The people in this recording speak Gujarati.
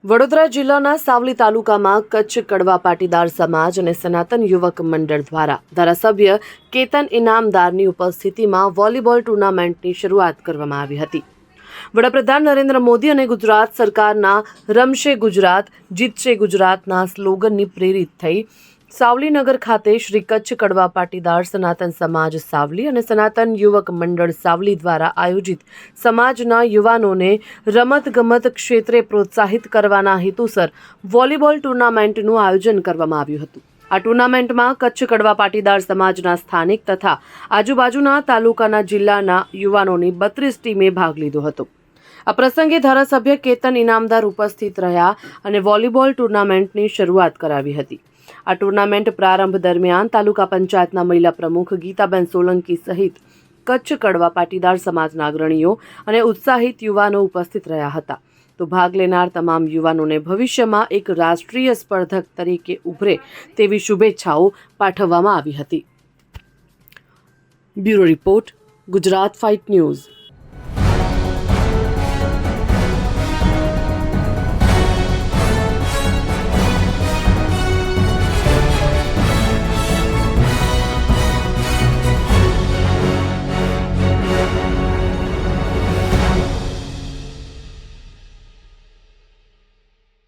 વડોદરા જિલ્લાના સાવલી તાલુકામાં કચ્છ કડવા પાટીદાર સમાજ અને સનાતન યુવક મંડળ દ્વારા ધારાસભ્ય કેતન ઇનામદારની ઉપસ્થિતિમાં વોલીબોલ ટુર્નામેન્ટની શરૂઆત કરવામાં આવી હતી। વડાપ્રધાન નરેન્દ્ર મોદી અને ગુજરાત સરકારના રમશે ગુજરાત જીતશે ગુજરાતના સ્લોગનની પ્રેરિત થઈ સાવલીનગર ખાતે શ્રી કચ્છ કડવા પાટીદાર સનાતન સમાજ સાવલી અને સનાતન યુવક મંડળ સાવલી દ્વારા આયોજિત સમાજના યુવાનોને રમતગમત ક્ષેત્રે પ્રોત્સાહિત કરવાના હેતુસર વોલીબોલ ટુર્નામેન્ટનું આયોજન કરવામાં આવ્યું હતું। આ ટુર્નામેન્ટમાં કચ્છ કડવા પાટીદાર સમાજના સ્થાનિક તથા આજુબાજુના તાલુકાના જિલ્લાના યુવાનોની 32 ટીમે ભાગ લીધો હતો। આ પ્રસંગે ધારાસભ્ય કેતન ઇનામદાર ઉપસ્થિત રહ્યા અને વોલીબોલ ટુર્નામેન્ટની શરૂઆત કરાવી હતી। આ ટુર્નામેન્ટ પ્રારંભ દરમિયાન તાલુકા પંચાયતના મહિલા પ્રમુખ ગીતાબેન સોલંકી સહિત કચ્છ કડવા પાટીદાર સમાજના અગ્રણીઓ અને ઉત્સાહિત યુવાનો ઉપસ્થિત રહ્યા હતા। તો ભાગ લેનાર તમામ યુવાનોને ભવિષ્યમાં એક રાષ્ટ્રીય સ્પર્ધક તરીકે ઉભરે તેવી શુભેચ્છાઓ પાઠવવામાં આવી હતી। Bureau report, Gujarat fight news.